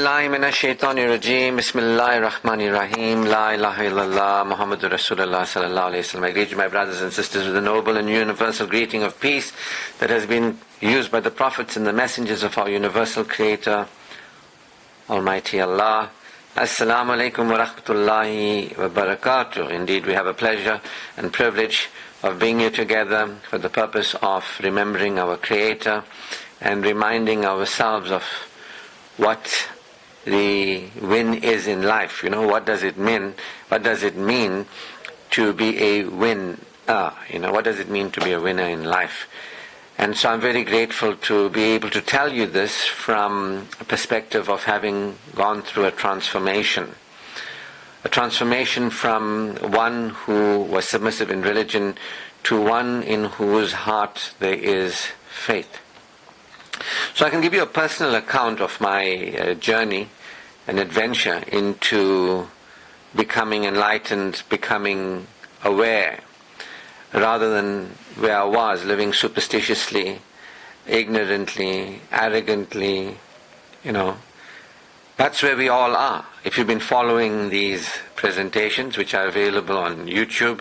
billahi minash shaitanir rajim. Bismillahir Rahmanir Rahim. La ilaha illallah Muhammadur Rasulullah sallallahu alayhi wasallam. I greet you, my brothers and sisters, with the noble and universal greeting of peace that has been used by the prophets and the messengers of our universal creator, Almighty Allah. Assalamu alaikum wa rahmatullahi wa barakatuh. Indeed, we have a pleasure and privilege of being here together for the purpose of remembering our creator and reminding ourselves of what the win is in life. What does it mean? What does it mean to be a winner? What does it mean to be a winner in life? And so I'm very grateful to be able to tell you this from a perspective of having gone through a transformation. A transformation from one who was submissive in religion to one in whose heart there is faith. So I can give you a personal account of my journey and adventure into becoming enlightened, becoming aware, rather than where I was, living superstitiously, ignorantly, arrogantly. That's where we all are. If you've been following these presentations, which are available on YouTube,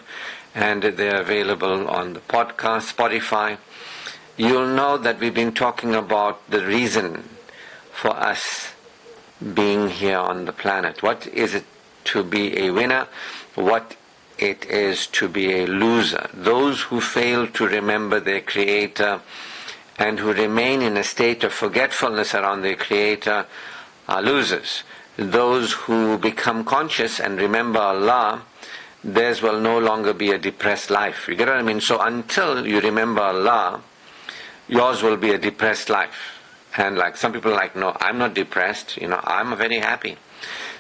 and they're available on the podcast, Spotify, you'll know that we've been talking about the reason for us being here on the planet. What is it to be a winner? What it is to be a loser? Those who fail to remember their Creator and who remain in a state of forgetfulness around their Creator are losers. Those who become conscious and remember Allah, theirs will no longer be a depressed life. You get what I mean? So until you remember Allah, yours will be a depressed life. And like some people are like, no, I'm not depressed, I'm very happy.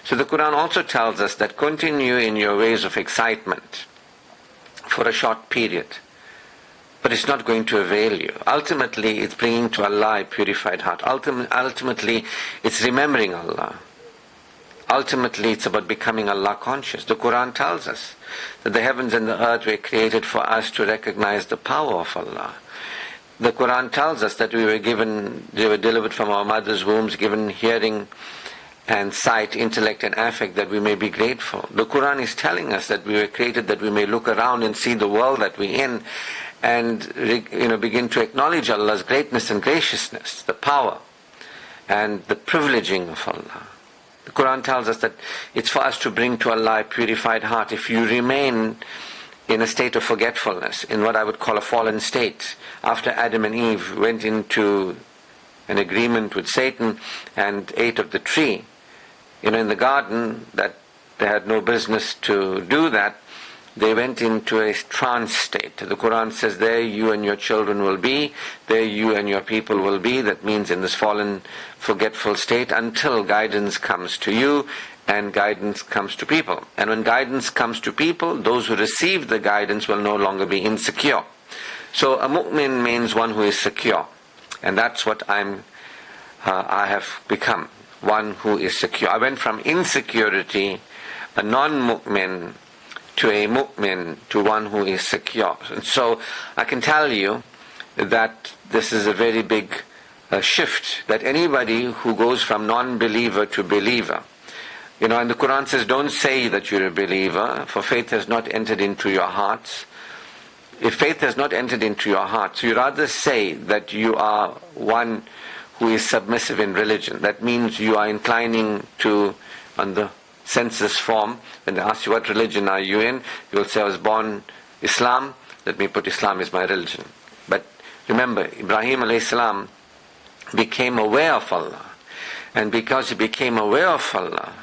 So the Quran also tells us that continue in your ways of excitement for a short period, but it's not going to avail you. Ultimately, it's bringing to Allah a purified heart. Ultimately, it's remembering Allah. Ultimately, it's about becoming Allah conscious. The Quran tells us that the heavens and the earth were created for us to recognize the power of Allah. The Quran tells us that we were delivered from our mother's wombs, given hearing and sight, intellect and affect, that we may be grateful. The Quran is telling us that we were created that we may look around and see the world that we're in and begin to acknowledge Allah's greatness and graciousness, the power and the privileging of Allah. The Quran tells us that it's for us to bring to Allah a purified heart. If you remain in a state of forgetfulness, in what I would call a fallen state, after Adam and Eve went into an agreement with Satan and ate of the tree, in the garden, that they had no business to do that, they went into a trance state. The Quran says, there you and your children will be, there you and your people will be. That means in this fallen, forgetful state until guidance comes to you and guidance comes to people. And when guidance comes to people, those who receive the guidance will no longer be insecure. So a mu'min means one who is secure. And that's what I have become, one who is secure. I went from insecurity, a non-mu'min, to a mu'min, to one who is secure. And so I can tell you that this is a very big shift, that anybody who goes from non-believer to believer, and the Quran says, don't say that you're a believer, for faith has not entered into your hearts. If faith has not entered into your hearts, you rather say that you are one who is submissive in religion. That means you are inclining to, on the census form, when they ask you what religion are you in, you will say, I was born Islam, let me put Islam as my religion. But remember, Ibrahim a.s. became aware of Allah. And because he became aware of Allah,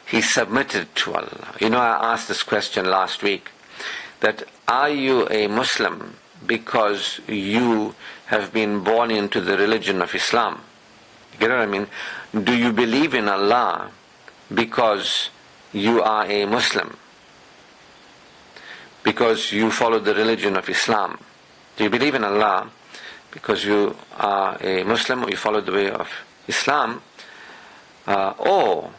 he submitted to Allah. I asked this question last week, that are you a Muslim because you have been born into the religion of Islam? You get what I mean? Do you believe in Allah because you are a Muslim? Because you follow the religion of Islam? Do you believe in Allah because you are a Muslim or you follow the way of Islam? Or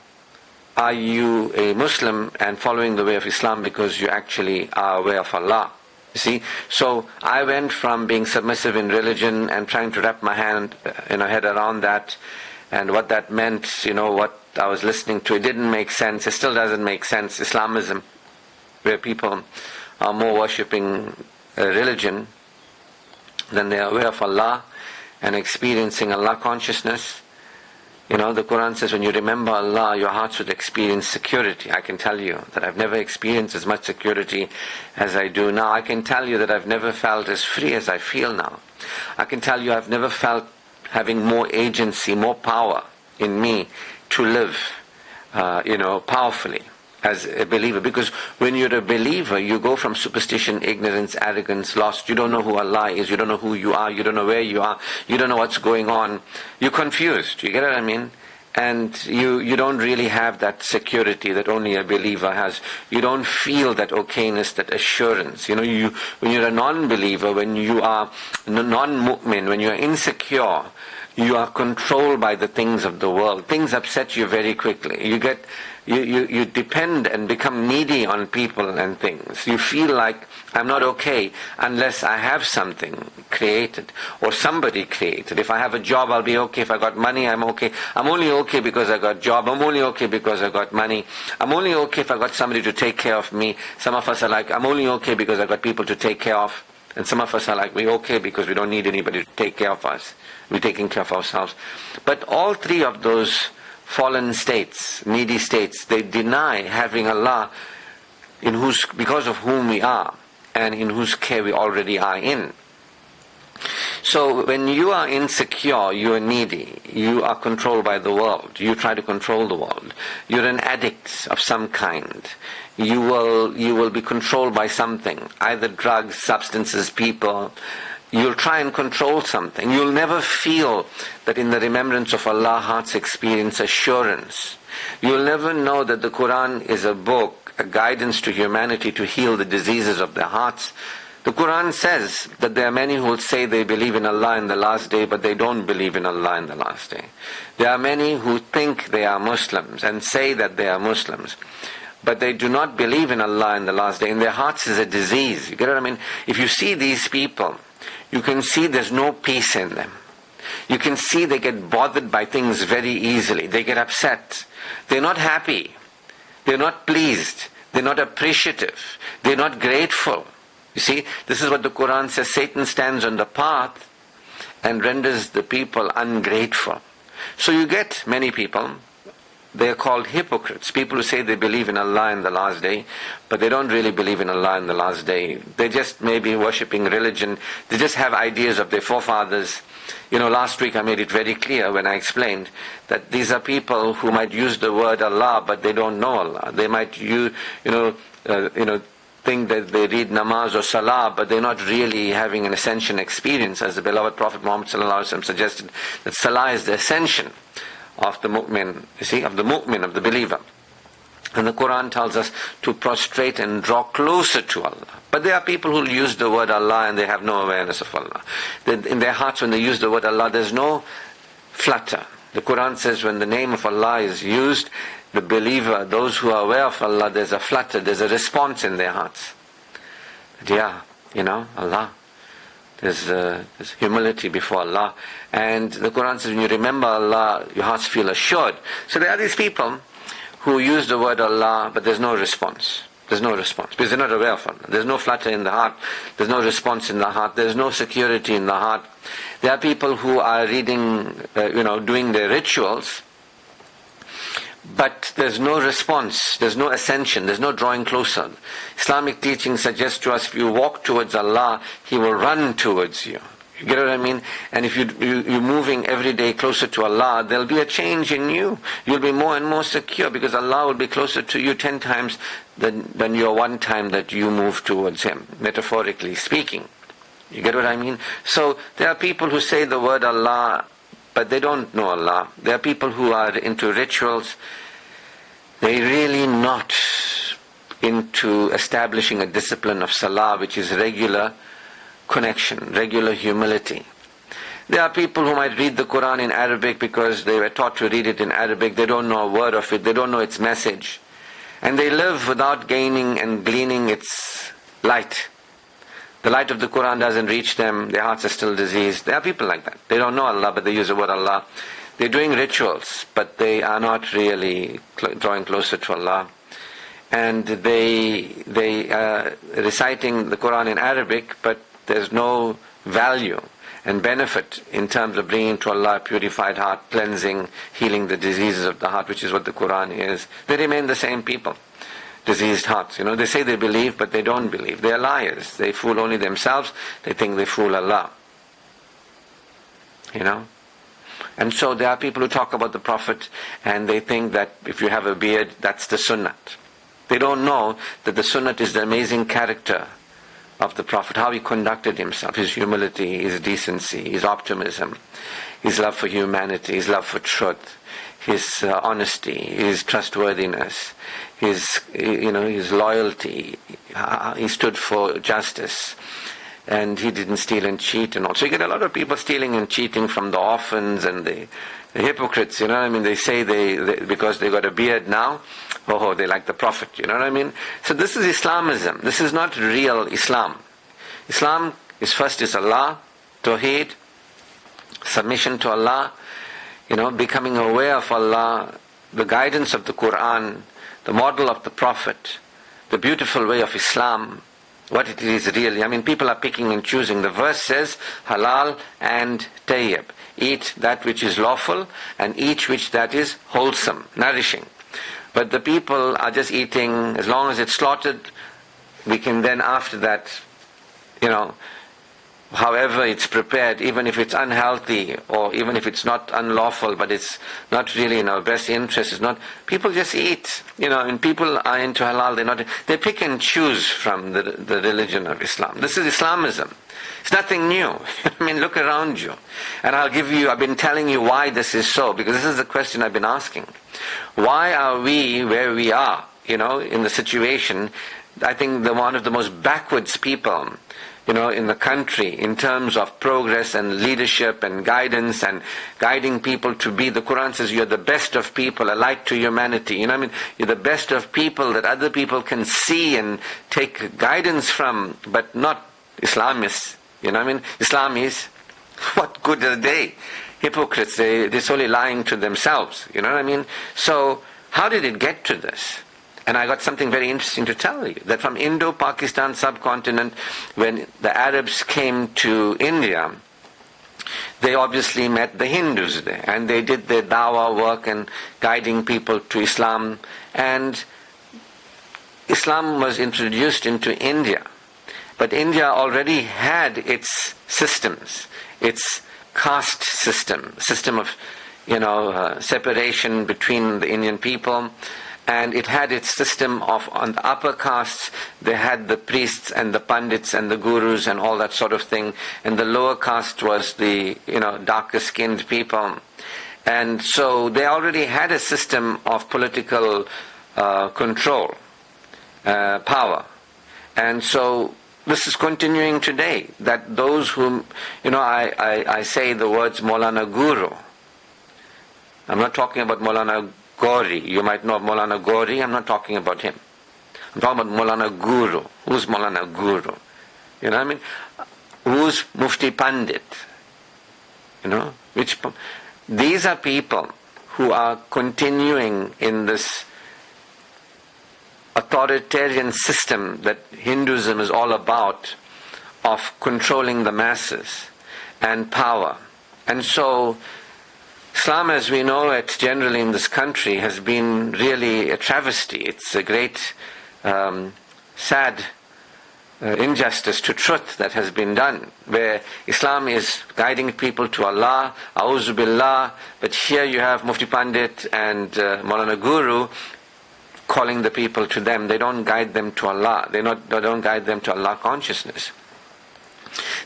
are you a Muslim and following the way of Islam because you actually are aware of Allah? You see, so I went from being submissive in religion and trying to wrap my head around that, and what that meant, what I was listening to. It didn't make sense. It still doesn't make sense. Islamism, where people are more worshipping a religion than they are aware of Allah and experiencing Allah consciousness. The Quran says when you remember Allah, your hearts would experience security. I can tell you that I've never experienced as much security as I do now. I can tell you that I've never felt as free as I feel now. I can tell you I've never felt having more agency, more power in me to live, powerfully as a believer. Because when you're a believer, you go from superstition, ignorance, arrogance, lost. You don't know who Allah is. You don't know who you are. You don't know where you are. You don't know what's going on. You're confused. You get what I mean? And you don't really have that security that only a believer has. You don't feel that okayness, that assurance. When you're a non-believer, when you are non-mu'min, when you're insecure, you are controlled by the things of the world. Things upset you very quickly. You depend and become needy on people and things. You feel like I'm not okay unless I have something created or somebody created. If I have a job, I'll be okay. If I got money, I'm okay. I'm only okay because I got a job. I'm only okay because I got money. I'm only okay if I got somebody to take care of me. Some of us are like, I'm only okay because I got people to take care of. And some of us are like, we're okay because we don't need anybody to take care of us. We're taking care of ourselves. But all three of those fallen states, needy states, they deny having Allah because of whom we are and in whose care we already are in. So when you are insecure, you are needy, you are controlled by the world, you try to control the world, you're an addict of some kind, you will be controlled by something, either drugs, substances, people. You'll try and control something. You'll never feel that in the remembrance of Allah, hearts experience assurance. You'll never know that the Quran is a book, a guidance to humanity to heal the diseases of their hearts. The Quran says that there are many who will say they believe in Allah in the last day, but they don't believe in Allah in the last day. There are many who think they are Muslims and say that they are Muslims, but they do not believe in Allah in the last day. In their hearts is a disease. You get what I mean? If you see these people, you can see there's no peace in them. You can see they get bothered by things very easily. They get upset. They're not happy. They're not pleased. They're not appreciative. They're not grateful. You see, this is what the Quran says. Satan stands on the path and renders the people ungrateful. So you get many people, they are called hypocrites. People who say they believe in Allah in the last day, but they don't really believe in Allah in the last day. They just may be worshipping religion. They just have ideas of their forefathers. Last week I made it very clear when I explained that these are people who might use the word Allah, but they don't know Allah. They might think that they read namaz or salah, but they're not really having an ascension experience. As the beloved Prophet Muhammad suggested, that salah is the ascension of the mu'min, of the believer. And the Quran tells us to prostrate and draw closer to Allah. But there are people who use the word Allah and they have no awareness of Allah. In their hearts, when they use the word Allah, there's no flutter. The Quran says when the name of Allah is used, the believer, those who are aware of Allah, there's a flutter, there's a response in their hearts. Yeah, Allah. There's humility before Allah. And the Quran says when you remember Allah, your hearts feel assured. So there are these people who use the word Allah, but there's no response. There's no response because they're not aware of Allah. There's no flutter in the heart. There's no response in the heart. There's no security in the heart. There are people who are reading, doing their rituals, but there's no response, there's no ascension, there's no drawing closer. Islamic teaching suggests to us if you walk towards Allah, He will run towards you. You get what I mean? And if you're moving every day closer to Allah, there'll be a change in you. You'll be more and more secure because Allah will be closer to you 10 times than your one time that you move towards Him, metaphorically speaking. You get what I mean? So there are people who say the word Allah, but they don't know Allah. There are people who are into rituals. They're really not into establishing a discipline of salah, which is regular connection, regular humility. There are people who might read the Quran in Arabic because they were taught to read it in Arabic. They don't know a word of it. They don't know its message. And they live without gaining and gleaning its light. The light of the Quran doesn't reach them. Their hearts are still diseased. There are people like that. They don't know Allah, but they use the word Allah. They're doing rituals, but they are not really drawing closer to Allah. And they are reciting the Quran in Arabic, but there's no value and benefit in terms of bringing to Allah a purified heart, cleansing, healing the diseases of the heart, which is what the Quran is. They remain the same people, diseased hearts. They say they believe, but they don't believe. They're liars. They fool only themselves. They think they fool Allah. And so there are people who talk about the Prophet, and they think that if you have a beard, that's the sunnat. They don't know that the sunnat is the amazing character of the Prophet, how he conducted himself, his humility, his decency, his optimism, his love for humanity, his love for truth, his honesty, his trustworthiness, his loyalty. He stood for justice, and he didn't steal and cheat and all. So you get a lot of people stealing and cheating from the orphans and the hypocrites, they say they because they got a beard now, they like the Prophet, So this is Islamism. This is not real Islam. Islam is Allah, Tawheed, submission to Allah, becoming aware of Allah, the guidance of the Quran, the model of the Prophet, the beautiful way of Islam, what it is really. People are picking and choosing. The verse says, halal and tayyib. Eat that which is lawful and eat which that is wholesome, nourishing. But the people are just eating, as long as it's slaughtered, we can then after that, however it's prepared, even if it's unhealthy or even if it's not unlawful, but it's not really in our best interest, it's not, people just eat, and people are into halal, they pick and choose from the religion of Islam. This is Islamism. It's nothing new. Look around you. And I've been telling you why this is so, because this is the question I've been asking. Why are we where we are, in the situation? I think one of the most backwards people, in the country in terms of progress and leadership and guidance and guiding people to be. The Quran says you're the best of people, a light to humanity. You're the best of people that other people can see and take guidance from, but not Islamists. Islamis, what good are they? Hypocrites, they're solely lying to themselves. So, how did it get to this? And I got something very interesting to tell you, that from Indo-Pakistan subcontinent, when the Arabs came to India, they obviously met the Hindus there, and they did their dawah work and guiding people to Islam, and Islam was introduced into India. But India already had its systems, its caste system of, separation between the Indian people. And it had its system of, on the upper castes, they had the priests and the pandits and the gurus and all that sort of thing. And the lower caste was the, darker skinned people. And so they already had a system of political control, power. And so this is continuing today, that those whom, I say the words Maulana Guru. I'm not talking about Maulana Gauri. You might know of Maulana Gauri. I'm not talking about him. I'm talking about Maulana Guru. Who's Maulana Guru? Who's Mufti Pandit? These are people who are continuing in this authoritarian system that Hinduism is all about, of controlling the masses and power. And so Islam as we know it generally in this country has been really a travesty. It's a great sad injustice to truth that has been done, where Islam is guiding people to Allah, A'udhu Billah, but here you have Mufti Pandit and Maulana Guru calling the people to them. They don't guide them to Allah. They don't guide them to Allah consciousness.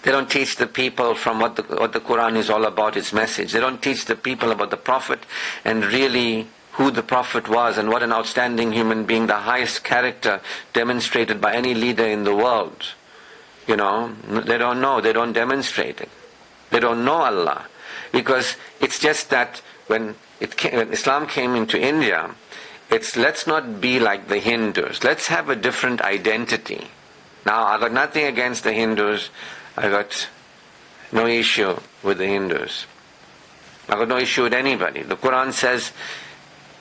They don't teach the people from what the Quran is all about, its message. They don't teach the people about the Prophet and really who the Prophet was and what an outstanding human being, the highest character demonstrated by any leader in the world. They don't know. They don't demonstrate it. They don't know Allah. Because it's just that when Islam came into India, it's let's not be like the Hindus. Let's have a different identity. Now, I got nothing against the Hindus. I got no issue with the Hindus. I've got no issue with anybody. The Quran says,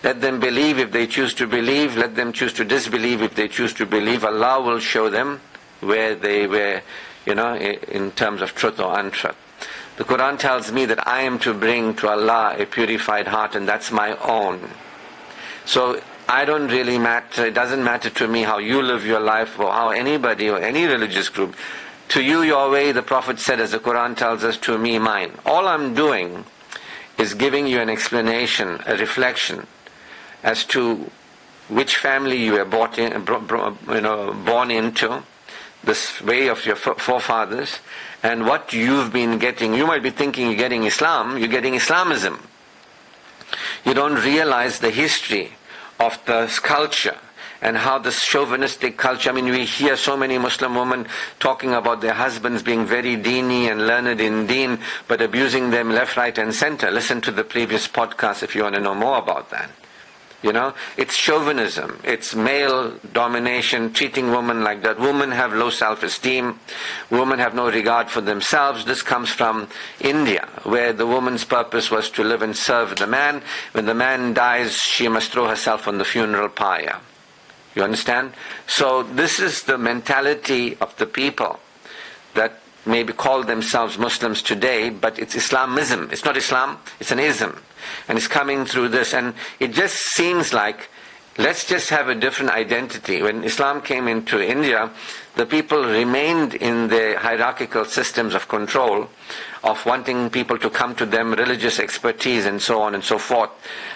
let them believe if they choose to believe, let them choose to disbelieve if they choose to believe. Allah will show them where they were, in terms of truth or untruth. The Quran tells me that I am to bring to Allah a purified heart, and that's my own. So I don't really matter, it doesn't matter to me how you live your life or how anybody or any religious group. To you, your way, the Prophet said, as the Quran tells us, to me, mine. All I'm doing is giving you an explanation, a reflection as to which family you were born into, this way of your forefathers, and what you've been getting. You might be thinking you're getting Islam, you're getting Islamism. You don't realize the history of this culture and how this chauvinistic culture, we hear so many Muslim women talking about their husbands being very deeny and learned in deen, but abusing them left, right and center. Listen to the previous podcast if you want to know more about that. It's chauvinism, it's male domination, treating women like that. Women have low self-esteem, women have no regard for themselves. This comes from India, where the woman's purpose was to live and serve the man. When the man dies, she must throw herself on the funeral pyre. You understand? So this is the mentality of the people that maybe call themselves Muslims today, but it's Islamism. It's not Islam, it's an ism. And it's coming through this. And it just seems like, let's just have a different identity. When Islam came into India, the people remained in their hierarchical systems of control, of wanting people to come to them, religious expertise and so on and so forth.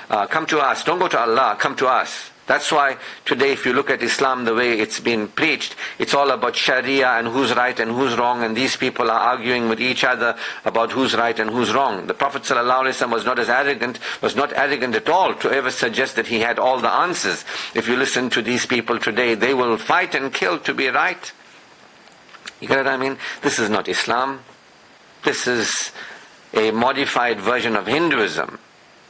Come to us, don't go to Allah, come to us. That's why today if you look at Islam the way it's been preached, it's all about Sharia and who's right and who's wrong, and these people are arguing with each other about who's right and who's wrong. The Prophet ﷺ was not arrogant at all to ever suggest that he had all the answers. If you listen to these people today, they will fight and kill to be right. You get what I mean? This is not Islam. This is a modified version of Hinduism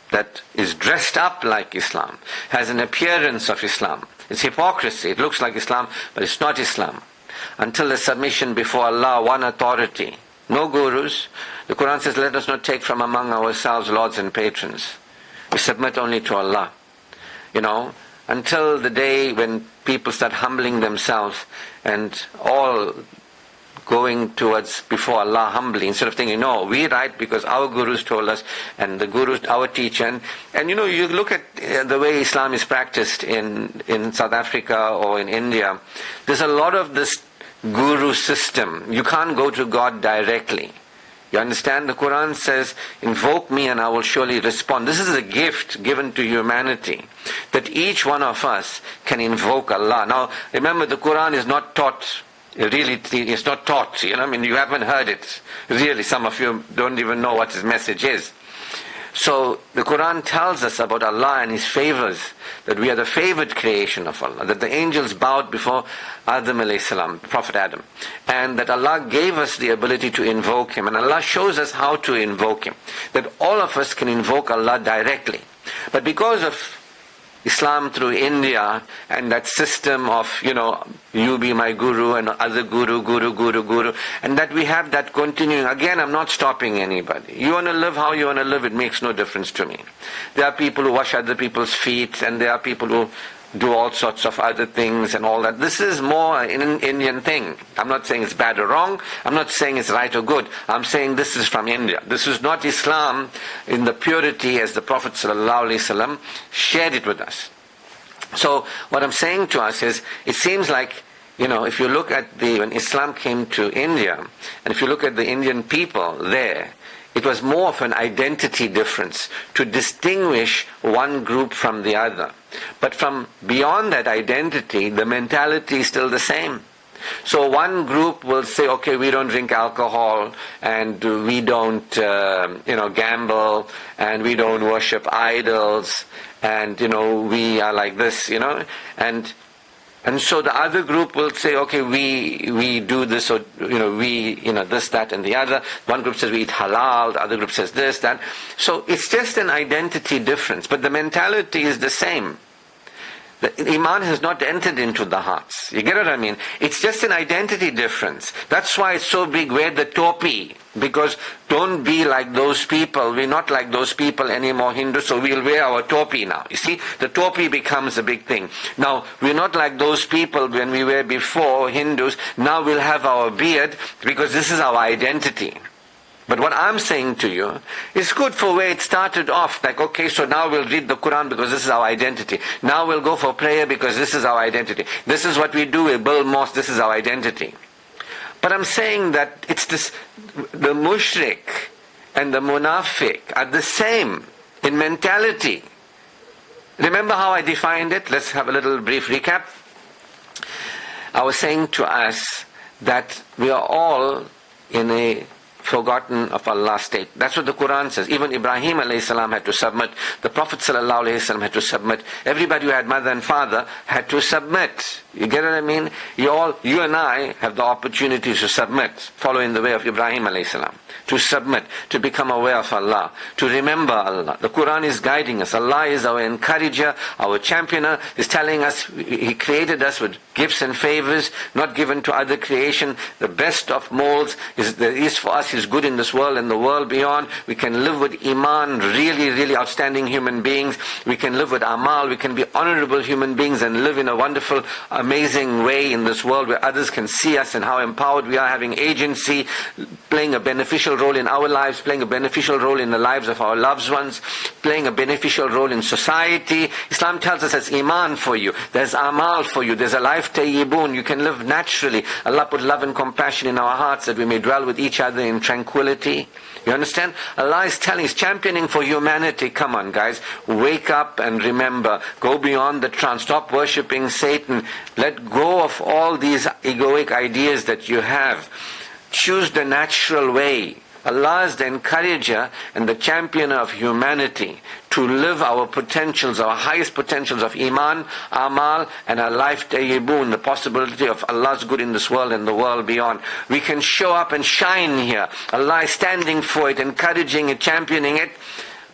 that is dressed up like Islam, has an appearance of Islam. It's hypocrisy. It looks like Islam, but it's not Islam. Until the submission before Allah, one authority, no gurus. The Quran says, let us not take from among ourselves lords and patrons. We submit only to Allah. Until the day when people start humbling themselves and all going towards before Allah humbly, instead of thinking, no, we right because our gurus told us, and the gurus, our teacher. And you look at the way Islam is practiced in South Africa or in India, there's a lot of this guru system. You can't go to God directly. You understand? The Quran says, invoke me and I will surely respond. This is a gift given to humanity, that each one of us can invoke Allah. Now, remember, the Quran is not taught. Really, it's not taught, you haven't heard it. Really, some of you don't even know what His message is. So, the Quran tells us about Allah and His favors, that we are the favored creation of Allah, that the angels bowed before Adam alayhi salam, Prophet Adam, and that Allah gave us the ability to invoke Him, and Allah shows us how to invoke Him, that all of us can invoke Allah directly. But because of Islam through India and that system of, you be my guru and other guru, and that we have that continuing. Again, I'm not stopping anybody. You want to live how you want to live, it makes no difference to me. There are people who wash other people's feet, and there are people who do all sorts of other things and all that. This is more an Indian thing. I'm not saying it's bad or wrong. I'm not saying it's right or good. I'm saying this is from India. This is not Islam in the purity as the Prophet ﷺ shared it with us. So what I'm saying to us is, it seems like, if you look at when Islam came to India, and if you look at the Indian people there, it was more of an identity difference to distinguish one group from the other. But from beyond that identity, the mentality is still the same. So one group will say, okay, we don't drink alcohol, and we don't, gamble, and we don't worship idols, and, we are like this, and so the other group will say, okay, we do this, or, this, that, and the other. One group says we eat halal, the other group says this, that. So it's just an identity difference, but the mentality is the same. The Iman has not entered into the hearts. You get what I mean? It's just an identity difference. That's why it's so big. Wear the topi. Because don't be like those people. We're not like those people anymore, Hindus, so we'll wear our topi now. You see, the topi becomes a big thing. Now, we're not like those people when we were before, Hindus. Now we'll have our beard because this is our identity. But what I'm saying to you is good for where it started off. Like, okay, so now we'll read the Quran because this is our identity. Now we'll go for prayer because this is our identity. This is what we do, we build mosques, this is our identity. But I'm saying that it's this, the mushrik and the munafiq are the same in mentality. Remember how I defined it? Let's have a little brief recap. I was saying to us that we are all in a forgotten of Allah's state. That's what the Quran says. Even Ibrahim alayhi salam had to submit. The Prophet sallallahu alayhi salam had to submit. Everybody who had mother and father had to submit. You get what I mean? You and I have the opportunity to submit, following the way of Ibrahim alayhi salam. To submit, to become aware of Allah, to remember Allah. The Quran is guiding us. Allah is our encourager, our championer, is telling us He created us with gifts and favors, not given to other creation. The best of molds is for us, is good in this world and the world beyond. We can live with Iman, really, really outstanding human beings. We can live with Amal, we can be honorable human beings and live in a wonderful, amazing way in this world where others can see us and how empowered we are, having agency, playing a beneficial role in our lives, playing a beneficial role in the lives of our loved ones, playing a beneficial role in society. Islam tells us there's Iman for you, there's Amal for you, there's a life tayyibun. You can live naturally. Allah put love and compassion in our hearts that we may dwell with each other in tranquility. You understand? Allah is telling, He's championing for humanity. Come on, guys. Wake up and remember. Go beyond the trance. Stop worshipping Satan. Let go of all these egoic ideas that you have. Choose the natural way. Allah is the encourager and the championer of humanity to live our potentials, our highest potentials of Iman, Amal, and our life tayyibun, the possibility of Allah's good in this world and the world beyond. We can show up and shine here. Allah is standing for it, encouraging it, championing it.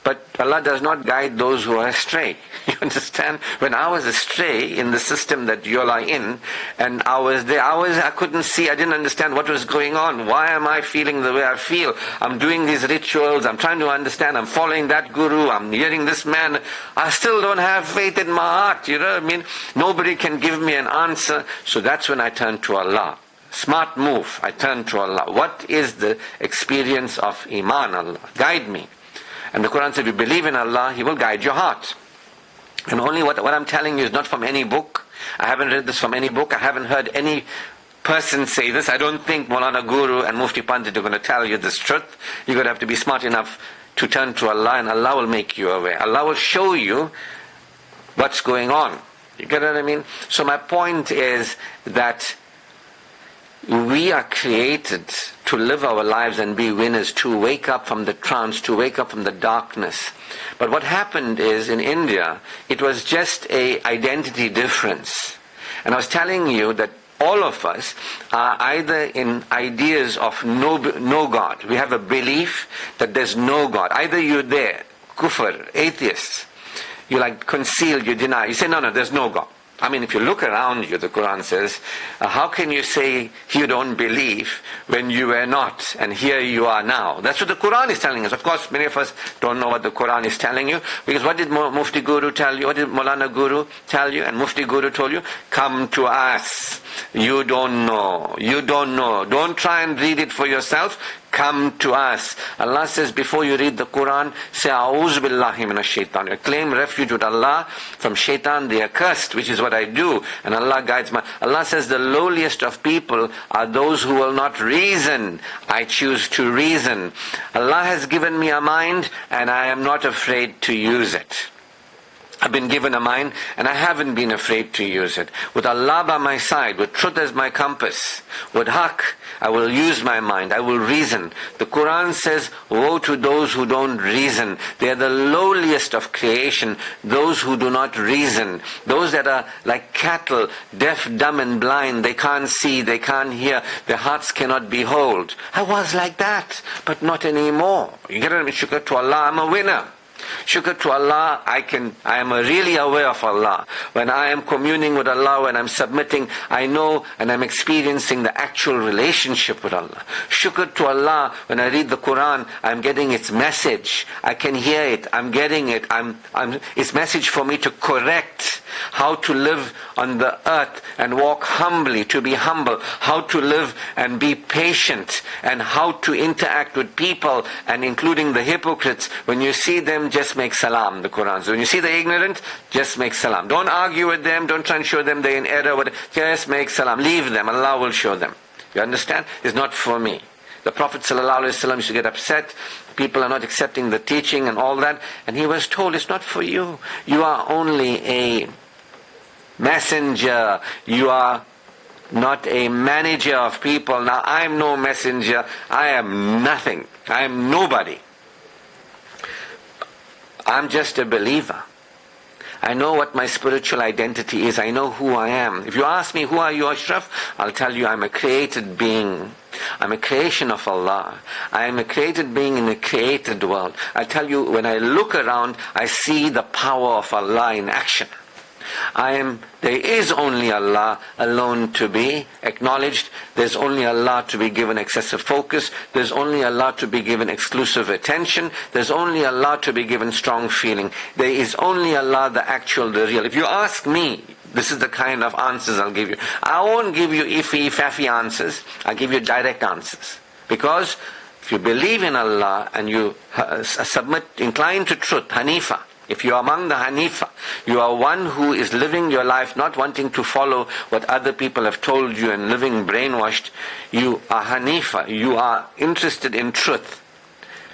But Allah does not guide those who are astray. You understand? When I was astray in the system that you all are in, and I was there, I couldn't see, I didn't understand what was going on. Why am I feeling the way I feel? I'm doing these rituals, I'm trying to understand, I'm following that guru, I'm hearing this man. I still don't have faith in my heart, you know what I mean? Nobody can give me an answer. So that's when I turned to Allah. Smart move, I turned to Allah. What is the experience of Iman, Allah? Guide me. And the Quran said, if you believe in Allah, He will guide your heart. And only what I'm telling you is not from any book. I haven't read this from any book. I haven't heard any person say this. I don't think Maulana Guru and Mufti Pandit are going to tell you this truth. You're going to have to be smart enough to turn to Allah, and Allah will make you aware. Allah will show you what's going on. You get what I mean? So my point is that we are created to live our lives and be winners, to wake up from the trance, to wake up from the darkness. But what happened is, in India, it was just a identity difference. And I was telling you that all of us are either in ideas of no God. We have a belief that there's no God. Either you're there, kufr, atheists, you like conceal, you deny. You say, no, there's no God. I mean, if you look around you, the Quran says, how can you say you don't believe when you were not, and here you are now? That's what the Quran is telling us. Of course, many of us don't know what the Quran is telling you, because what did Mufti Guru tell you? What did Maulana Guru tell you? And Mufti Guru told you, come to us. You don't know. You don't know. Don't try and read it for yourself. Come to us. Allah says, before you read the Quran, say, A'udhu billahi minash shaitan. Claim refuge with Allah from shaitan, the accursed, which is what I do. And Allah guides my... Allah says, the lowliest of people are those who will not reason. I choose to reason. Allah has given me a mind, and I am not afraid to use it. I've been given a mind, and I haven't been afraid to use it. With Allah by my side, with truth as my compass, with haqq, I will use my mind, I will reason. The Quran says, woe to those who don't reason. They are the lowliest of creation, those who do not reason. Those that are like cattle, deaf, dumb and blind. They can't see, they can't hear, their hearts cannot behold. I was like that, but not anymore. You get it? Shukr to Allah, I'm a winner. Shukr to Allah, I am really aware of Allah. When I am communing with Allah, when I'm submitting, I know and I'm experiencing the actual relationship with Allah. Shukr to Allah, when I read the Quran, I'm getting its message. I can hear it, I'm getting it. It's message for me to correct how to live on the earth and walk humbly, to be humble, how to live and be patient, and how to interact with people, and including the hypocrites. When you see them, just make salam, the Quran says. When you see the ignorant, just make salam. Don't argue with them, don't try and show them they're in error, just make salam. Leave them, Allah will show them. You understand? It's not for me. The Prophet ﷺ used to get upset. People are not accepting the teaching and all that. And he was told, it's not for you. You are only a messenger. You are not a manager of people. Now, I am no messenger. I am nothing. I am nobody. I'm just a believer. I know what my spiritual identity is. I know who I am. If you ask me, who are you, Ashraf? I'll tell you, I'm a created being. I'm a creation of Allah. I am a created being in a created world. I tell you, when I look around, I see the power of Allah in action. There is only Allah alone to be acknowledged. There's only Allah to be given excessive focus. There's only Allah to be given exclusive attention. There's only Allah to be given strong feeling. There is only Allah, the actual, the real. If you ask me, this is the kind of answers I'll give you. I won't give you iffy, faffy answers. I'll give you direct answers. Because if you believe in Allah and you incline to truth, Hanifa, if you are among the Hanifa, you are one who is living your life not wanting to follow what other people have told you and living brainwashed. You are Hanifa. You are interested in truth.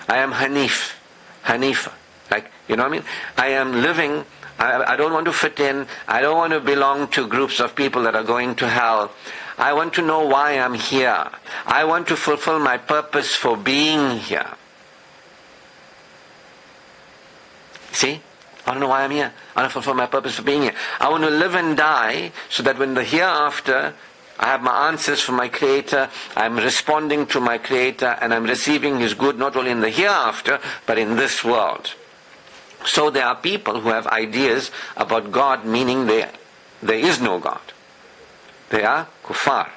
I am Hanifa. Like, you know what I mean? I am living, I don't want to fit in. I don't want to belong to groups of people that are going to hell. I want to know why I'm here. I want to fulfill my purpose for being here. See? I don't know why I'm here. I want to fulfill my purpose for being here. I want to live and die so that when the hereafter, I have my answers from my Creator, I'm responding to my Creator, and I'm receiving His good not only in the hereafter, but in this world. So there are people who have ideas about God, meaning there is no God. They are kuffar.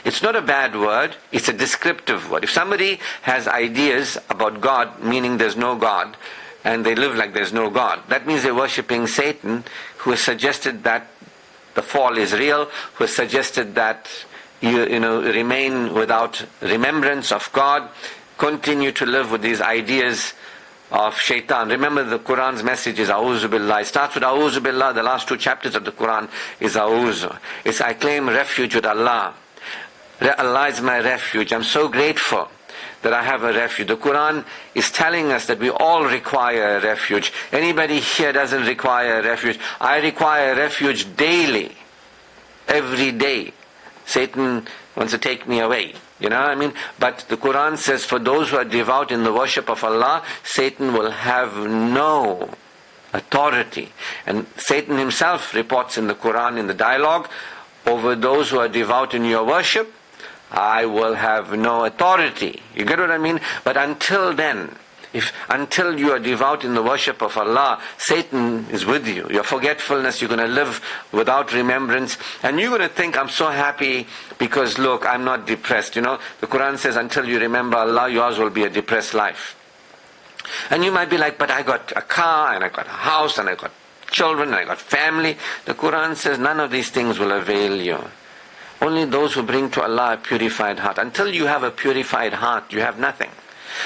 It's not a bad word, it's a descriptive word. If somebody has ideas about God, meaning there's no God, and they live like there's no God, that means they're worshipping Satan, who has suggested that the fall is real, who has suggested that you remain without remembrance of God, continue to live with these ideas of shaitan. Remember, the Quran's message is A'udhu Billah. It starts with A'udhu Billah. The last 2 chapters of the Quran is A'udhu. It's I claim refuge with Allah. Allah is my refuge. I'm so grateful that I have a refuge. The Quran is telling us that we all require a refuge. Anybody here doesn't require a refuge. I require a refuge daily. Every day. Satan wants to take me away. You know what I mean? But the Quran says for those who are devout in the worship of Allah, Satan will have no authority. And Satan himself reports in the Quran, in the dialogue, over those who are devout in your worship, I will have no authority. You get what I mean? But until then, until you are devout in the worship of Allah, Satan is with you. Your forgetfulness, you're going to live without remembrance, and you're going to think, I'm so happy because look, I'm not depressed. The Quran says until you remember Allah, yours will be a depressed life. And you might be like, but I got a car, and I got a house, and I got children, and I got family. The Quran says none of these things will avail you. Only those who bring to Allah a purified heart. Until you have a purified heart, you have nothing.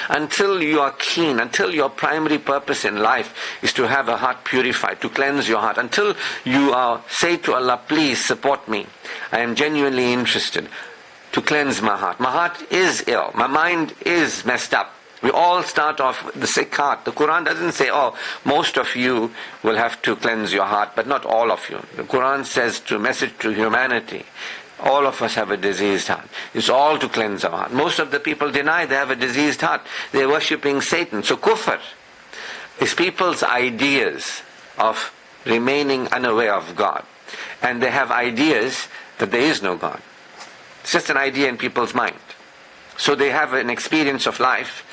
Until you are keen, until your primary purpose in life is to have a heart purified, to cleanse your heart, until you say to Allah, please support me. I am genuinely interested to cleanse my heart. My heart is ill. My mind is messed up. We all start off with the sick heart. The Quran doesn't say, most of you will have to cleanse your heart, but not all of you. The Quran says to message to humanity, all of us have a diseased heart. It's all to cleanse our heart. Most of the people deny they have a diseased heart. They're worshipping Satan. So kufr is people's ideas of remaining unaware of God. And they have ideas that there is no God. It's just an idea in people's mind. So they have an experience of life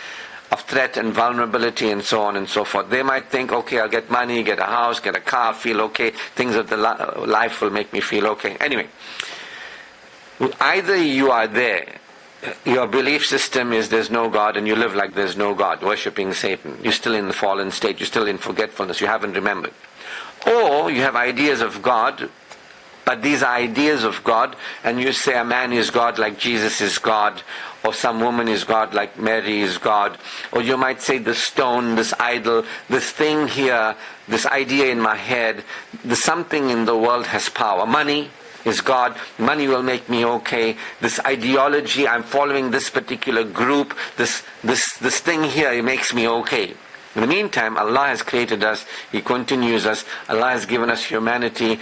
of threat and vulnerability and so on and so forth. They might think, okay, I'll get money, get a house, get a car, feel okay, things of the life will make me feel okay. Anyway, either you are there, your belief system is there's no God, and you live like there's no God, worshipping Satan. You're still in the fallen state, you're still in forgetfulness, you haven't remembered. Or you have ideas of God, but these are ideas of God, and you say a man is God like Jesus is God, or some woman is God like Mary is God, or you might say this stone, this idol, this thing here, this idea in my head, there's something in the world has power. Money is God, money will make me okay, this ideology, I'm following this particular group, this thing here, it makes me okay. In the meantime, Allah has created us, He continues us, Allah has given us humanity,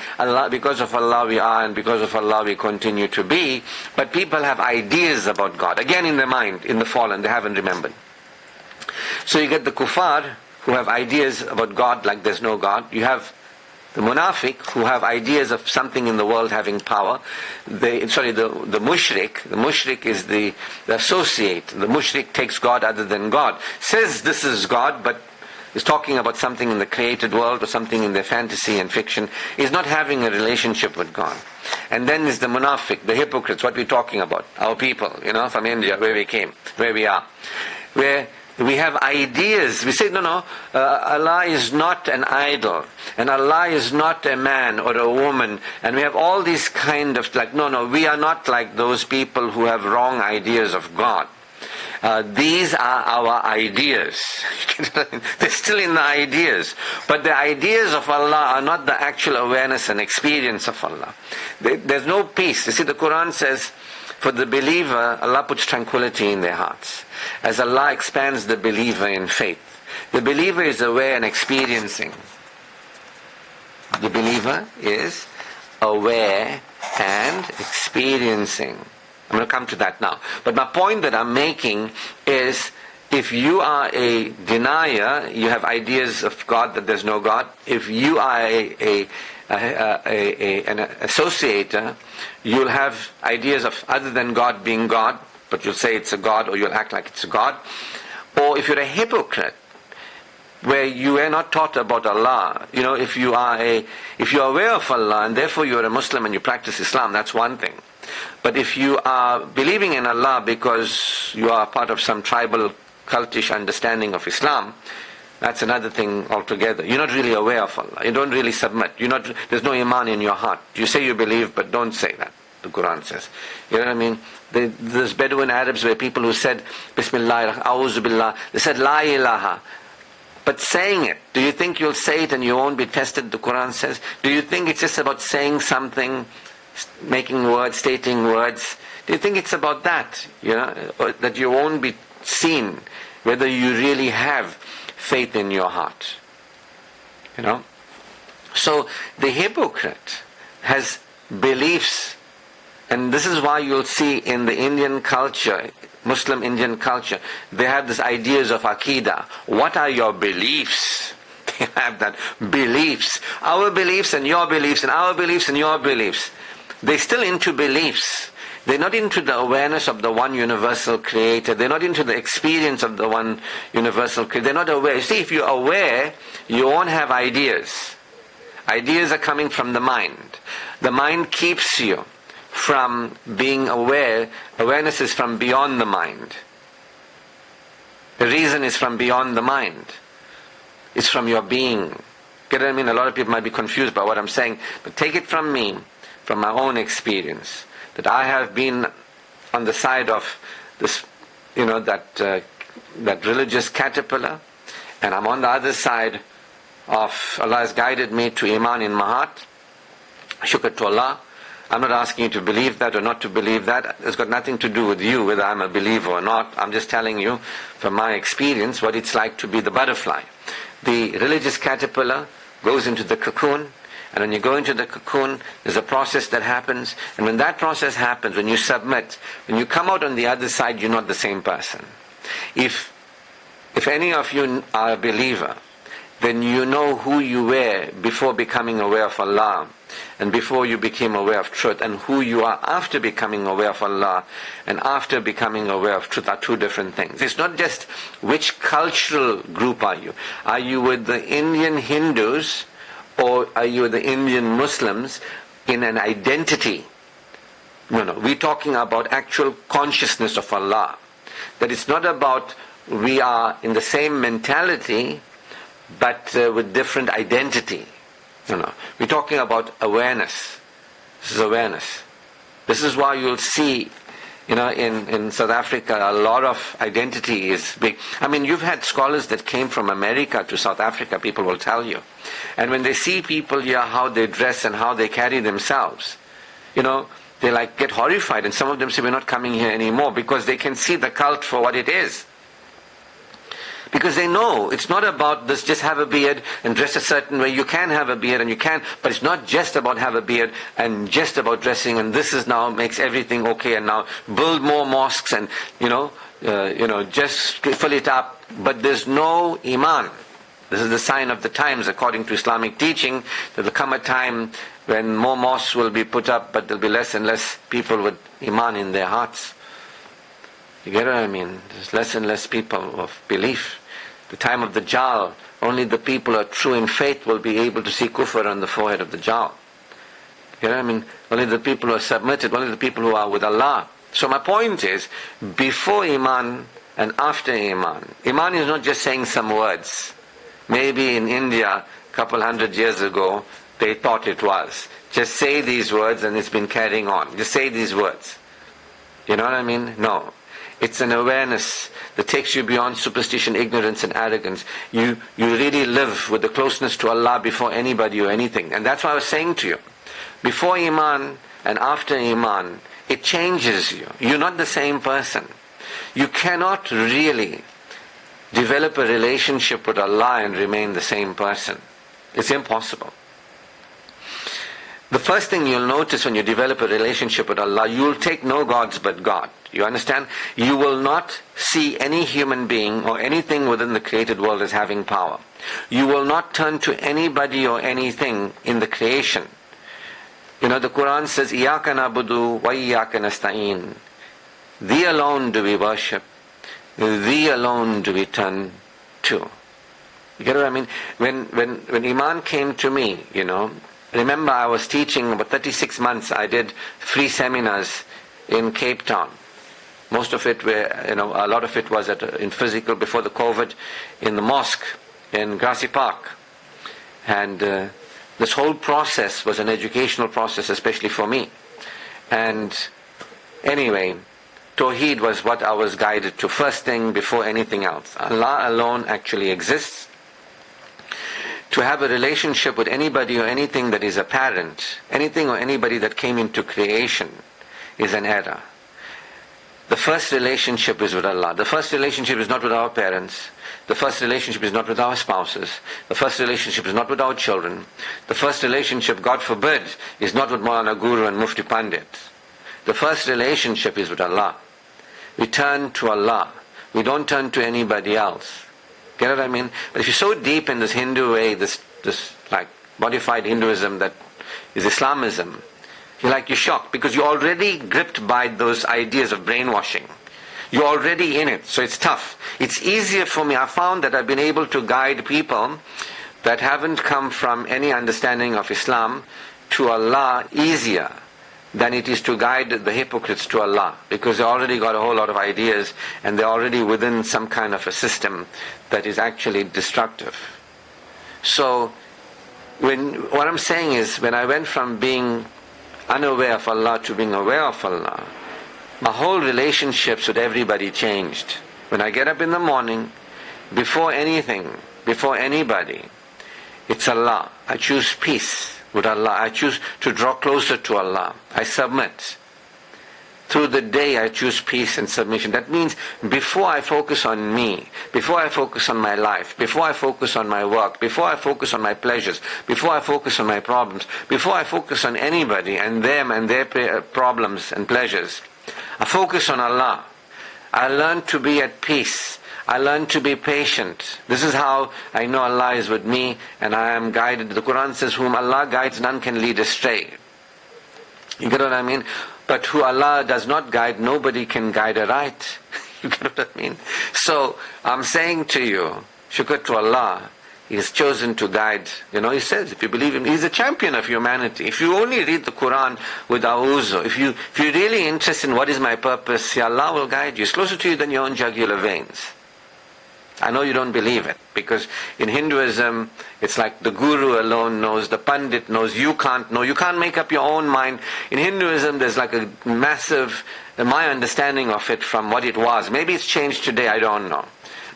because of Allah we are, and because of Allah we continue to be, but people have ideas about God, again in their mind, in the fallen, they haven't remembered. So you get the kuffar, who have ideas about God like there's no God. You have the munafiq, who have ideas of something in the world having power. The mushrik. The mushrik is the associate. The mushrik takes God other than God. Says this is God, but is talking about something in the created world or something in their fantasy and fiction. Is not having a relationship with God. And then is the munafiq, the hypocrites, what we're talking about. Our people, from India, where we came, where we are. Where we have ideas. We say, Allah is not an idol, and Allah is not a man or a woman, and we have all these kind of we are not like those people who have wrong ideas of God. These are our ideas. They're still in the ideas. But the ideas of Allah are not the actual awareness and experience of Allah. There's no peace. You see, the Quran says, for the believer, Allah puts tranquility in their hearts. As Allah expands the believer in faith, the believer is aware and experiencing. The believer is aware and experiencing. I'm going to come to that now. But my point that I'm making is, if you are a denier, you have ideas of God that there's no God. If you are an associator, you'll have ideas of other than God being God, but you'll say it's a God, or you'll act like it's a God. Or if you're a hypocrite, where you are not taught about Allah, if you are aware of Allah and therefore you're a Muslim and you practice Islam, that's one thing. But if you are believing in Allah because you are part of some tribal cultish understanding of Islam, that's another thing altogether. You're not really aware of Allah. You don't really submit. There's no iman in your heart. You say you believe, but don't say that, the Quran says. You know what I mean? There's Bedouin Arabs where people who said, Bismillah, A'udhu Billah, they said, La ilaha. But saying it, do you think you'll say it and you won't be tested, the Quran says? Do you think it's just about saying something, making words, stating words? Do you think it's about that? Or that you won't be seen, whether you really have faith in your heart? So the hypocrite has beliefs, and this is why you'll see in the Indian culture, Muslim Indian culture, they have these ideas of Aqidah. What are your beliefs? They have that. Beliefs. Our beliefs and your beliefs and our beliefs and your beliefs. They're still into beliefs. They're not into the awareness of the one universal creator. They're not into the experience of the one universal creator. They're not aware. You see, if you're aware, you won't have ideas. Ideas are coming from the mind. The mind keeps you from being aware. Awareness is from beyond the mind. The reason is from beyond the mind. It's from your being. Get what I mean? A lot of people might be confused by what I'm saying, but take it from me, from my own experience, that I have been on the side of this, that religious caterpillar, and I'm on the other side of Allah has guided me to Iman in my heart. Shukr to Allah. I'm not asking you to believe that or not to believe that. It's got nothing to do with you, whether I'm a believer or not. I'm just telling you, from my experience, what it's like to be the butterfly. The religious caterpillar goes into the cocoon, and when you go into the cocoon, there's a process that happens, and when that process happens, when you submit, when you come out on the other side, you're not the same person. If any of you are a believer, then you know who you were before becoming aware of Allah. and before you became aware of truth, and who you are after becoming aware of Allah and after becoming aware of truth are two different things. It's not just which cultural group are you. Are you with the Indian Hindus or are you with the Indian Muslims in an identity? No. We're talking about actual consciousness of Allah. That it's not about we are in the same mentality but with different identity. No. We're talking about awareness. This is awareness. This is why you'll see, in South Africa, a lot of identity is big. I mean, you've had scholars that came from America to South Africa, people will tell you. And when they see people here, how they dress and how they carry themselves, they get horrified. And some of them say, we're not coming here anymore, because they can see the cult for what it is. Because they know it's not about this, just have a beard and dress a certain way. You can have a beard and you can, but it's not just about have a beard and just about dressing, and this is now makes everything okay, and now build more mosques and, just fill it up. But there's no iman. This is the sign of the times, according to Islamic teaching. There will come a time when more mosques will be put up, but there'll be less and less people with iman in their hearts. You get what I mean? There's less and less people of belief. The time of the Dajjal, only the people who are true in faith will be able to see kufr on the forehead of the Dajjal. You know what I mean? Only the people who are submitted, only the people who are with Allah. So my point is, before Iman and after Iman. Iman is not just saying some words. Maybe in India, a couple 100 years ago, they thought it was. Just say these words and it's been carrying on. Just say these words. You know what I mean? No. It's an awareness that takes you beyond superstition, ignorance and arrogance. You really live with the closeness to Allah before anybody or anything. And that's what I was saying to you. Before Iman and after Iman, it changes you. You're not the same person. You cannot really develop a relationship with Allah and remain the same person. It's impossible. The first thing you'll notice when you develop a relationship with Allah, you'll take no gods but God. You understand? You will not see any human being or anything within the created world as having power. You will not turn to anybody or anything in the creation. The Quran says, إِيَّاكَ نَعْبُدُ وَإِيَّاكَ نَسْتَعِينُ. Thee alone do we worship. Thee alone do we turn to. You get what I mean? When Iman came to me, remember I was teaching about 36 months. I did free seminars in Cape Town. Most of it a lot of it was in physical before the COVID, in the mosque in Grassy Park. And this whole process was an educational process, especially for me. And anyway, Tawheed was what I was guided to, first thing before anything else. Allah alone actually exists. To have a relationship with anybody or anything that is apparent, anything or anybody that came into creation, is an error. The first relationship is with Allah. The first relationship is not with our parents. The first relationship is not with our spouses. The first relationship is not with our children. The first relationship, God forbid, is not with Maulana Guru and Mufti Pandit. The first relationship is with Allah. We turn to Allah. We don't turn to anybody else. Get what I mean? But if you're so deep in this Hindu way, this modified Hinduism that is Islamism, you're shocked because you're already gripped by those ideas of brainwashing. You're already in it, so it's tough. It's easier for me. I found that I've been able to guide people that haven't come from any understanding of Islam to Allah easier than it is to guide the hypocrites to Allah, because they already got a whole lot of ideas and they're already within some kind of a system that is actually destructive. So what I'm saying is, when I went from being unaware of Allah to being aware of Allah, my whole relationships with everybody changed. When I get up in the morning, before anything, before anybody, it's Allah. I choose peace with Allah. I choose to draw closer to Allah. I submit. Through the day I choose peace and submission. That means before I focus on me, before I focus on my life, before I focus on my work, before I focus on my pleasures, before I focus on my problems, before I focus on anybody and them and their problems and pleasures, I focus on Allah. I learn to be at peace. I learn to be patient. This is how I know Allah is with me and I am guided. The Quran says, whom Allah guides, none can lead astray. You get what I mean? But who Allah does not guide, nobody can guide aright. You get what I mean? So, I'm saying to you, shukr to Allah, He has chosen to guide. He says, if you believe Him, He's a champion of humanity. If you only read the Quran with awuzu, if you're really interested in what is my purpose, Allah will guide you. It's closer to you than your own jugular veins. I know you don't believe it, because in Hinduism, it's like the guru alone knows, the pandit knows, you can't know, you can't make up your own mind. In Hinduism, there's like a massive, my understanding of it from what it was, maybe it's changed today, I don't know.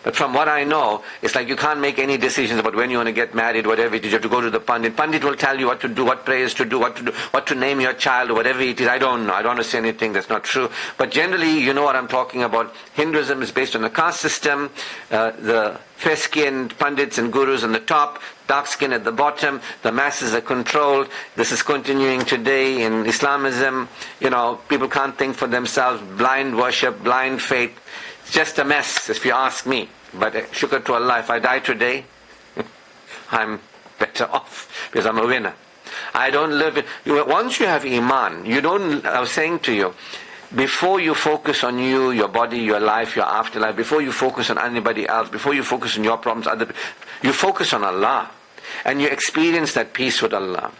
But from what I know, it's like you can't make any decisions about when you want to get married, whatever it is. You have to go to the Pandit. Pandit will tell you what to do, what prayers to do, what to name your child, or whatever it is. I don't know. I don't want to say anything that's not true. But generally, you know what I'm talking about. Hinduism is based on a caste system. The fair-skinned Pandits and Gurus on the top, dark skin at the bottom. The masses are controlled. This is continuing today in Islamism. People can't think for themselves. Blind worship, blind faith. Just a mess, if you ask me. But shukr to Allah, if I die today, I'm better off, because I'm a winner. I don't live it. Once you have Iman, I was saying to you, before you focus on you, your body, your life, your afterlife, before you focus on anybody else, before you focus on your problems, you focus on Allah. And you experience that peace with Allah.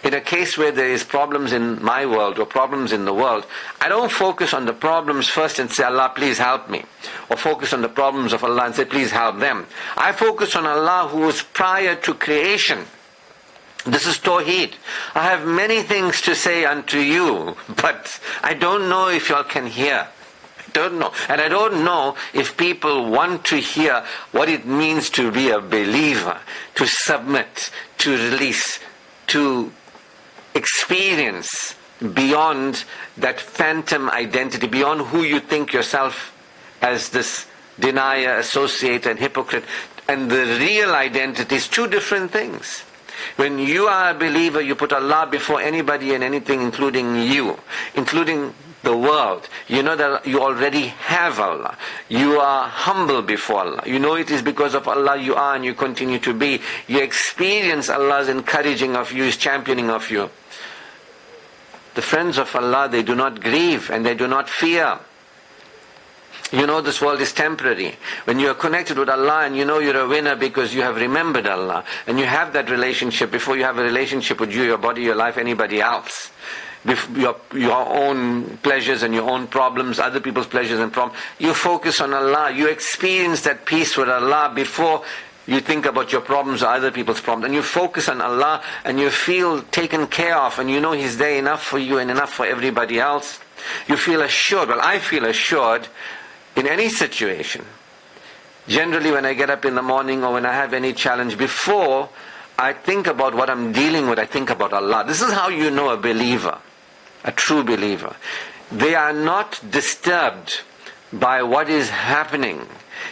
In a case where there is problems in my world or problems in the world, I don't focus on the problems first and say, Allah, please help me. Or focus on the problems of Allah and say, please help them. I focus on Allah who was prior to creation. This is Tawheed. I have many things to say unto you, but I don't know if y'all can hear. Don't know. And I don't know if people want to hear what it means to be a believer, to submit, to release, to experience beyond that phantom identity, beyond who you think yourself as this denier, associate and hypocrite. And the real identity is two different things. When you are a believer, you put Allah before anybody and anything, including you, including the world. You know that you already have Allah. You are humble before Allah. You know it is because of Allah you are and you continue to be. You experience Allah's encouraging of you, His championing of you. The friends of Allah, they do not grieve and they do not fear. You know this world is temporary. When you are connected with Allah and you know you're a winner because you have remembered Allah and you have that relationship before you have a relationship with you, your body, your life, anybody else. Your own pleasures and your own problems, other people's pleasures and problems. You focus on Allah. You experience that peace with Allah before you think about your problems or other people's problems. And you focus on Allah and you feel taken care of and you know He's there enough for you and enough for everybody else. You feel assured. Well, I feel assured in any situation. Generally when I get up in the morning or when I have any challenge, before I think about what I'm dealing with, I think about Allah. This is how you know a believer. A true believer. They are not disturbed by what is happening.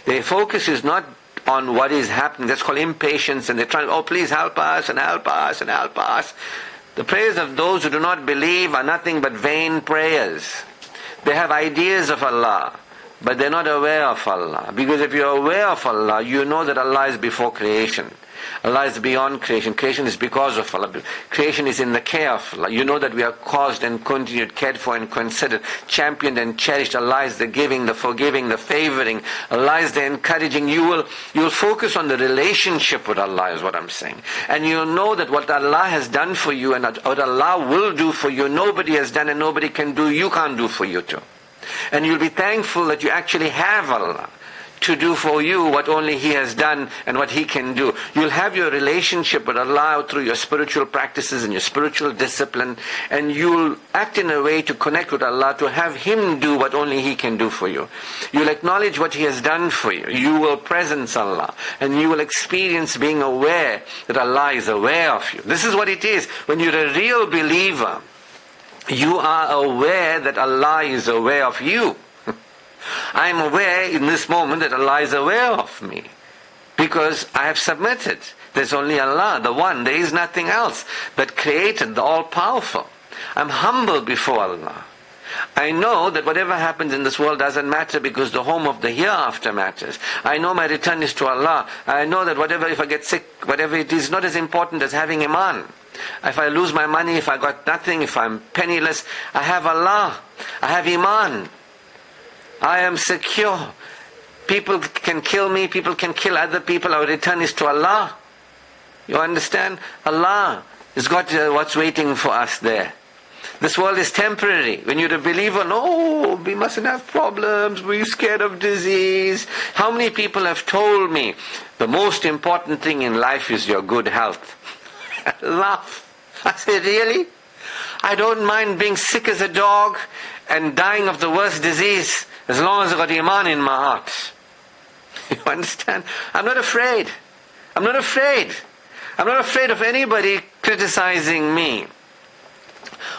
Their focus is not on what is happening. That's called impatience, and they're trying, oh please help us and help us and help us. The prayers of those who do not believe are nothing but vain prayers. They have ideas of Allah, but they're not aware of Allah. Because if you're aware of Allah, you know that Allah is before creation. Allah is beyond creation. Creation is because of Allah. Creation is in the care of Allah. You know that we are caused and continued, cared for and considered, championed and cherished. Allah is the giving, the forgiving, the favoring. Allah is the encouraging. You will focus on the relationship with Allah is what I'm saying. And you know that what Allah has done for you and what Allah will do for you, nobody has done and nobody can do, you can't do for you too. And you'll be thankful that you actually have Allah to do for you what only He has done and what He can do. You'll have your relationship with Allah through your spiritual practices and your spiritual discipline, and you'll act in a way to connect with Allah, to have Him do what only He can do for you. You'll acknowledge what He has done for you. You will presence Allah, and you will experience being aware that Allah is aware of you. This is what it is. When you're a real believer, you are aware that Allah is aware of you. I am aware in this moment that Allah is aware of me because I have submitted. There's only Allah, the One. There is nothing else that created, the All-Powerful. I'm humble before Allah. I know that whatever happens in this world doesn't matter because the home of the hereafter matters. I know my return is to Allah. I know that whatever, if I get sick, whatever it is, not as important as having Iman. If I lose my money, if I got nothing, if I'm penniless, I have Allah. I have Iman. I am secure. People can kill me, people can kill other people. Our return is to Allah. You understand? Allah has got what's waiting for us there. This world is temporary. When you're a believer, no, we mustn't have problems, we're scared of disease. How many people have told me the most important thing in life is your good health? Laugh. I say, really? I don't mind being sick as a dog and dying of the worst disease as long as I've got Iman in my heart. You understand? I'm not afraid. I'm not afraid. I'm not afraid of anybody criticizing me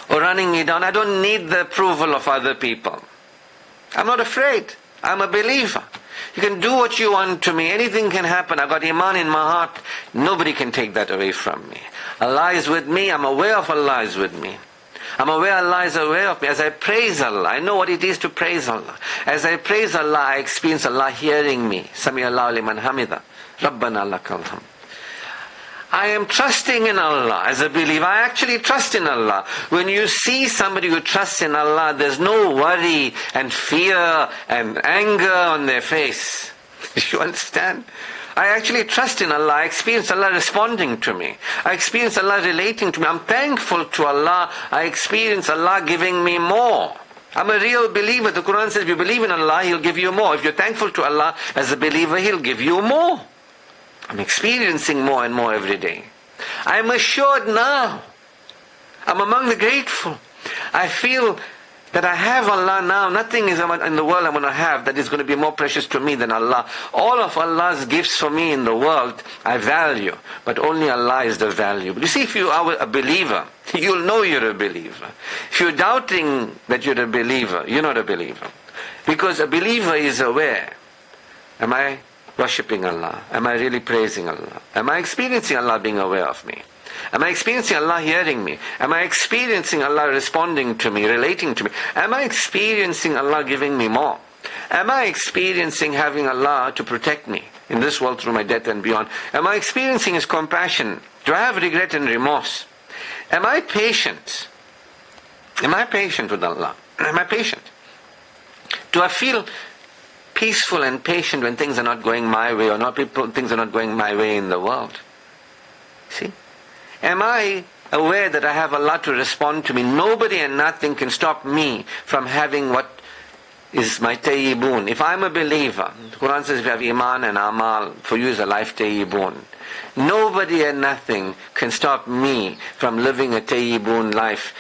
or running me down. I don't need the approval of other people. I'm not afraid. I'm a believer. You can do what you want to me. Anything can happen. I've got Iman in my heart. Nobody can take that away from me. Allah is with me. I'm aware of Allah is with me. I'm aware Allah is aware of me. As I praise Allah, I know what it is to praise Allah. As I praise Allah, I experience Allah hearing me. Sami Allahu liman hamida. Rabbana lakal hamd. I am trusting in Allah as a believer. I actually trust in Allah. When you see somebody who trusts in Allah, there's no worry and fear and anger on their face. You understand? I actually trust in Allah. I experience Allah responding to me. I experience Allah relating to me. I'm thankful to Allah. I experience Allah giving me more. I'm a real believer. The Quran says if you believe in Allah, He'll give you more. If you're thankful to Allah as a believer, He'll give you more. I'm experiencing more and more every day. I'm assured now. I'm among the grateful. I feel that I have Allah now. Nothing is in the world I'm going to have that is going to be more precious to me than Allah. All of Allah's gifts for me in the world I value, but only Allah is the valuable. You see, if you are a believer, you'll know you're a believer. If you're doubting that you're a believer, you're not a believer. Because a believer is aware. Am I worshipping Allah? Am I really praising Allah? Am I experiencing Allah being aware of me? Am I experiencing Allah hearing me? Am I experiencing Allah responding to me, relating to me? Am I experiencing Allah giving me more? Am I experiencing having Allah to protect me in this world through my death and beyond? Am I experiencing His compassion? Do I have regret and remorse? Am I patient? Am I patient with Allah? Am I patient? Do I feel peaceful and patient when things are not going my way, or things are not going my way in the world? See? Am I aware that I have Allah to respond to me? Nobody and nothing can stop me from having what is my tayyibun. If I'm a believer, the Quran says if you have Iman and Amal, for you is a life tayyibun. Nobody and nothing can stop me from living a tayyibun life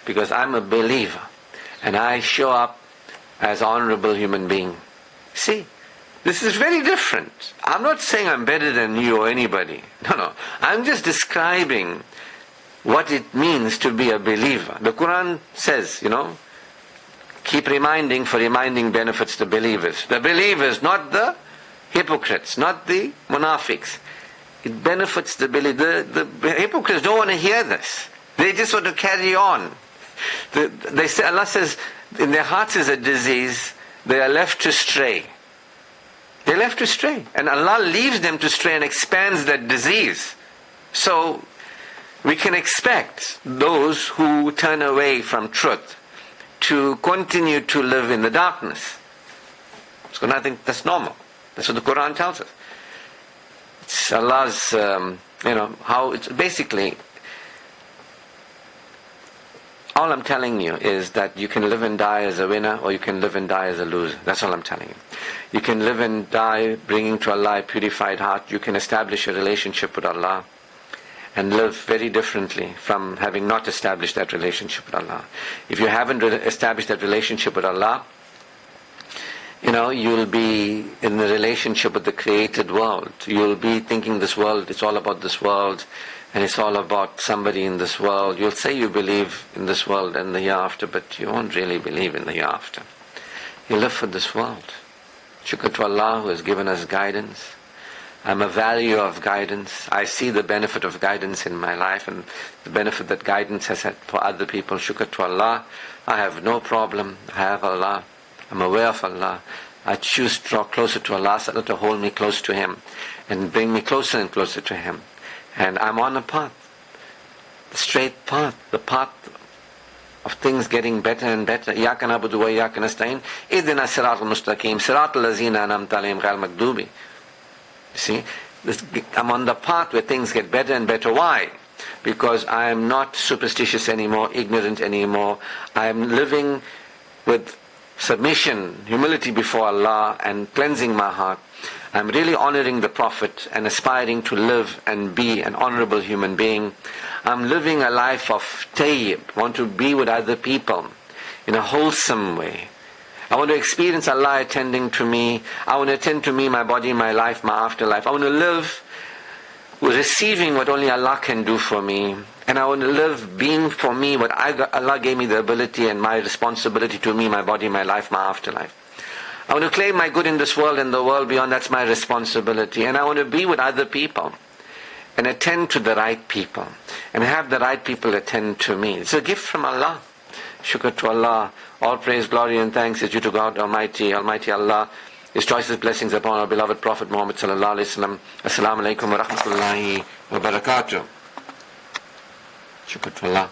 because I'm a believer and I show up as honorable human being. See, this is very different. I'm not saying I'm better than you or anybody. No. I'm just describing what it means to be a believer. The Quran says, keep reminding, for reminding benefits the believers. The believers, not the hypocrites, not the munafiqs. It benefits the believers. The hypocrites don't want to hear this. They just want to carry on. They say, Allah says, in their hearts is a disease. They are left to stray. They're left to stray. And Allah leaves them to stray and expands that disease. So, we can expect those who turn away from truth to continue to live in the darkness. So I think that's normal. That's what the Quran tells us. It's Allah's, how it's basically, all I'm telling you is that you can live and die as a winner, or you can live and die as a loser. That's all I'm telling you. You can live and die bringing to Allah a purified heart. You can establish a relationship with Allah and live very differently from having not established that relationship with Allah. If you haven't established that relationship with Allah, you'll be in the relationship with the created world. You'll be thinking this world, it's all about this world, and it's all about somebody in this world. You'll say you believe in this world and the hereafter, but you won't really believe in the hereafter. You live for this world. Shukr to Allah who has given us guidance. I'm a value of guidance. I see the benefit of guidance in my life and the benefit that guidance has had for other people. Shukr to Allah. I have no problem. I have Allah. I'm aware of Allah. I choose to draw closer to Allah, so to hold me close to Him and bring me closer and closer to Him. And I'm on a path, the straight path, the path of things getting better and better. إِيَّاكَ نَعْبُدُ وَإِيَّاكَ نَسْتَعِينُ اهْدِنَا الصِّرَاطَ الْمُسْتَقِيمَ صِرَاطَ الَّذِينَ أَنْعَمْتَ عَلَيْهِمْ غَيْرِ الْمَغْضُوبِ. See, I'm on the path where things get better and better. Why? Because I am not superstitious anymore, ignorant anymore. I am living with submission, humility before Allah and cleansing my heart. I'm really honoring the Prophet and aspiring to live and be an honorable human being. I'm living a life of tayyib, want to be with other people in a wholesome way. I want to experience Allah attending to me. I want to attend to me, my body, my life, my afterlife. I want to live receiving what only Allah can do for me. And I want to live being for me what Allah gave me the ability and my responsibility to me, my body, my life, my afterlife. I want to claim my good in this world and the world beyond. That's my responsibility. And I want to be with other people and attend to the right people and have the right people attend to me. It's a gift from Allah. Shukr to Allah. All praise, glory and thanks is due to God Almighty, Almighty Allah. His choicest blessings upon our beloved Prophet Muhammad sallallahu alaihi wasallam. Assalamu alaikum wa rahmatullahi wa barakatuh. Shukr to Allah.